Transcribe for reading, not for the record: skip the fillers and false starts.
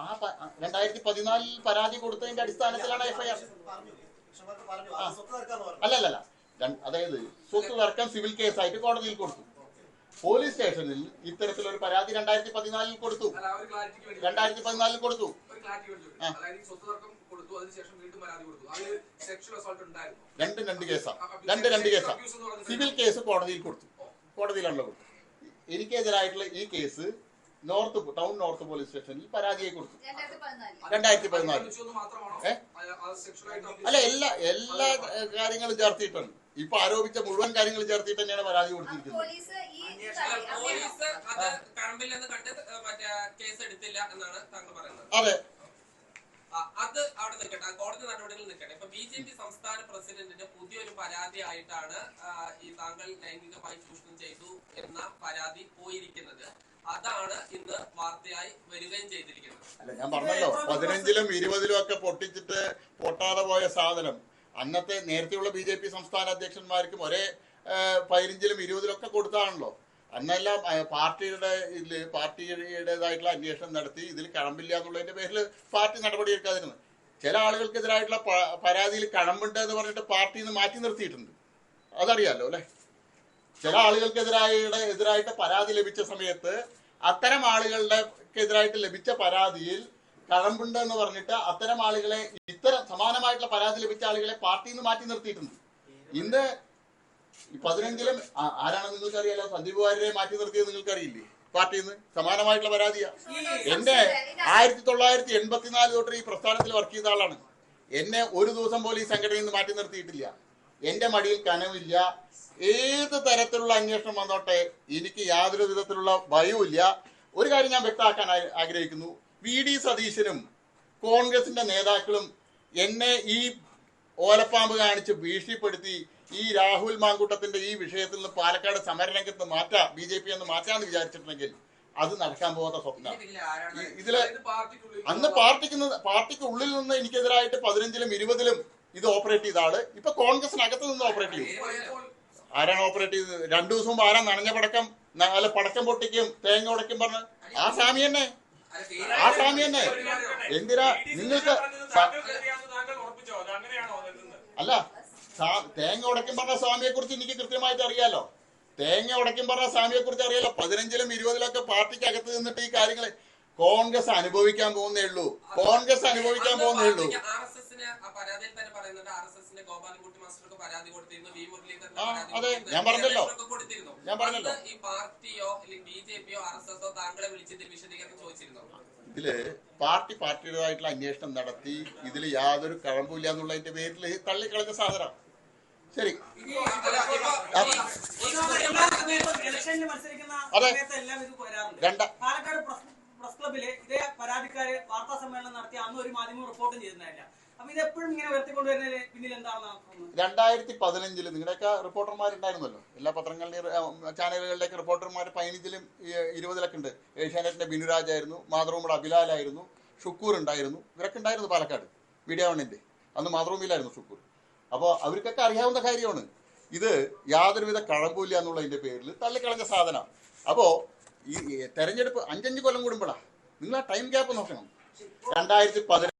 ആ 2014 പരാതി കൊടുത്തതിന്റെ അടിസ്ഥാനത്തിലാണ് എഫ്ഐആർ. അല്ലല്ല, അതായത് സ്വത്ത് തർക്കം സിവിൽ കേസായിട്ട് കോടതിയിൽ കൊടുത്തു. പോലീസ് സ്റ്റേഷനിൽ ഇത്തരത്തിലൊരു പരാതി 2014 കൊടുത്തു. 2014 കൊടുത്തു. രണ്ട് കേസാ. സിവിൽ കേസ് കോടതിയിൽ കൊടുത്തു. കോടതിയിലാണല്ലോ കൊടുത്തു. എനിക്കെതിരായിട്ടുള്ള ഈ കേസ് ടൗൺ നോർത്ത് പോലീസ് സ്റ്റേഷനിൽ പരാതിയായി കൊടുത്തു 2014. അല്ല, എല്ലാ കാര്യങ്ങളും ചേർത്തിയിട്ടുണ്ട്. ഇപ്പൊ ആരോപിച്ച മുഴുവൻ കാര്യങ്ങൾ ചേർത്തിട്ട് തന്നെയാണ് പരാതി കൊടുത്തിരിക്കുന്നത്. അതെ, അത് അവിടെ നിൽക്കട്ടെ, കോടതി നടപടികൾ നിൽക്കട്ടെ. ഇപ്പൊ BJP സംസ്ഥാന പ്രസിഡന്റിന്റെ പുതിയൊരു പരാതി ആയിട്ടാണ് ഈ താങ്കൾ ലൈംഗികമായി ചൂഷണം ചെയ്തു എന്ന പരാതി പോയിരിക്കുന്നത്. അതാണ് ഇന്ന് വാർത്തയായി വരികയും ചെയ്തിരിക്കുന്നത്. അല്ല, ഞാൻ പറഞ്ഞല്ലോ 15-ലും 20-ലും ഒക്കെ പൊട്ടിച്ചിട്ട് പൊട്ടാതെ പോയ സാധനം അന്നത്തെ നേരത്തെയുള്ള BJP സംസ്ഥാന അധ്യക്ഷന്മാർക്കും ഒരേ 15-ലും 20-ലും ഒക്കെ കൊടുത്താണല്ലോ. അന്നെല്ലാം പാർട്ടിയുടേതായിട്ടുള്ള അന്വേഷണം നടത്തി ഇതിൽ കഴമ്പില്ല എന്നുള്ളതിന്റെ പേരിൽ പാർട്ടി നടപടി എടുക്കാതിരുന്നു. ചില ആളുകൾക്കെതിരായിട്ടുള്ള പരാതിയിൽ കഴമ്പുണ്ട് പറഞ്ഞിട്ട് പാർട്ടിയിൽ നിന്ന് മാറ്റി നിർത്തിയിട്ടുണ്ട്. അതറിയാലോ അല്ലെ? ചില ആളുകൾക്കെതിരായിട്ട് പരാതി ലഭിച്ച സമയത്ത് അത്തരം ആളുകളുടെക്കെതിരായിട്ട് ലഭിച്ച പരാതിയിൽ കഴമ്പുണ്ട് എന്ന് പറഞ്ഞിട്ട് അത്തരം ആളുകളെ, സമാനമായിട്ടുള്ള പരാതി ലഭിച്ച ആളുകളെ പാർട്ടിയിൽ നിന്ന് മാറ്റി നിർത്തിയിട്ടുണ്ട്. ഇന്ന് 15-ലും ആരാണെന്ന് നിങ്ങൾക്ക് അറിയാലോ. സന്ദീപ് വാര്യരെ മാറ്റി നിർത്തിയത് നിങ്ങൾക്ക് അറിയില്ലേ? പാർട്ടിയിൽ നിന്ന് സമാനമായിട്ടുള്ള പരാതിയാ. എന്നെ 1984 തൊട്ട് ഈ പ്രസ്ഥാനത്തിൽ വർക്ക് ചെയ്ത ആളാണ്. എന്നെ ഒരു ദിവസം പോലും ഈ സംഘടനയിൽ നിന്ന് മാറ്റി നിർത്തിയിട്ടില്ല. എന്റെ മടിയിൽ കനവില്ല. ഏത് തരത്തിലുള്ള അന്വേഷണം വന്നോട്ടെ എനിക്ക് യാതൊരു വിധത്തിലുള്ള ഭയവുമില്ല. ഒരു കാര്യം ഞാൻ വ്യക്തമാക്കാൻ ആഗ്രഹിക്കുന്നു. VD സതീശനും കോൺഗ്രസിന്റെ നേതാക്കളും എന്നെ ഈ ഓലപ്പാമ്പ് കാണിച്ച് ഭീഷണിപ്പെടുത്തി ഈ രാഹുൽ മാങ്കൂട്ടത്തിന്റെ ഈ വിഷയത്തിൽ നിന്ന് പാലക്കാട് സമരരംഗത്ത് BJP എന്ന് മാറ്റാന്ന് വിചാരിച്ചിട്ടുണ്ടെങ്കിൽ അത് നടക്കാൻ പോകാത്ത സ്വപ്നം. ഇതില് അന്ന് പാർട്ടിക്ക് ഉള്ളിൽ നിന്ന് എനിക്കെതിരായിട്ട് 15-ലും 20-ലും ഇത് ഓപ്പറേറ്റ് ചെയ്ത ആള് ഇപ്പൊ കോൺഗ്രസിനകത്ത് നിന്ന് ഓപ്പറേറ്റ് ചെയ്യും. ആരാണ് ഓപ്പറേറ്റ് ചെയ്തത്? 2 ദിവസം മുമ്പ് ആരാ നനഞ്ഞ പടക്കം പൊട്ടിക്കും തേങ്ങ ഉടയ്ക്കും പറഞ്ഞ് ആ സ്വാമി തന്നെ. എന്തിനാ നിങ്ങൾക്ക്? അല്ല, തേങ്ങ ഉടയ്ക്കും പറഞ്ഞ സ്വാമിയെ കുറിച്ച് എനിക്ക് കൃത്യമായിട്ട് അറിയാലോ. 15-ലും 20-ലും ഒക്കെ പാർട്ടിക്ക് അകത്ത് നിന്നിട്ട് ഈ കാര്യങ്ങൾ കോൺഗ്രസ് അനുഭവിക്കാൻ പോകുന്നേ ഉള്ളൂ. അതെ, ഞാൻ പറഞ്ഞല്ലോ. ഇതില് പാർട്ടിയുടേതായിട്ടുള്ള അന്വേഷണം നടത്തി ഇതിൽ യാതൊരു കഴമ്പില്ല എന്നുള്ളതിന്റെ പേരിൽ തള്ളിക്കളഞ്ഞ സാധനം. ശരി, അതെ. പ്രസ് ക്ലബിലെ ഇതേ പരാതിക്കാരെ വാർത്താ സമ്മേളനം നടത്തി അന്ന് ഒരു മാധ്യമം റിപ്പോർട്ടും ചെയ്തിട്ടുണ്ടായില്ല. അപ്പൊ ഇതെപ്പോഴും ഇങ്ങനെ ഉയർത്തിക്കൊണ്ടുവരുന്നതിന് പിന്നിൽ എന്താണെന്ന് 2015 നിങ്ങളുടെയൊക്കെ റിപ്പോർട്ടർമാരുണ്ടായിരുന്നല്ലോ. എല്ലാ പത്രങ്ങളിലെയും ചാനലുകളിലേക്ക് റിപ്പോർട്ടർമാർ 15-ലും 20-ലൊക്കെ ഉണ്ട്. ഏഷ്യാനെറ്റിന്റെ ബിനുരാജ് ആയിരുന്നു, മാതൃഭൂമിയുടെ അബിലാലായിരുന്നു, ഷുക്കൂർ ഉണ്ടായിരുന്നു. ഇവരൊക്കെ ഉണ്ടായിരുന്നു പാലക്കാട് മീഡിയ വണ്ണിന്റെ. അന്ന് മാതൃഭൂമിയിലായിരുന്നു ഷുക്കൂർ. അപ്പോൾ അവർക്കൊക്കെ അറിയാവുന്ന കാര്യമാണ്. ഇത് യാതൊരുവിധ കഴമ്പില്ല എന്നുള്ളതിന്റെ പേരിൽ തള്ളിക്കളഞ്ഞ സാധനം. അപ്പോൾ ഈ തെരഞ്ഞെടുപ്പ് 5-5 കൊല്ലം കൂടുമ്പോഴാണ് നിങ്ങൾ ആ ടൈം ഗ്യാപ്പ് നോക്കണം. 2015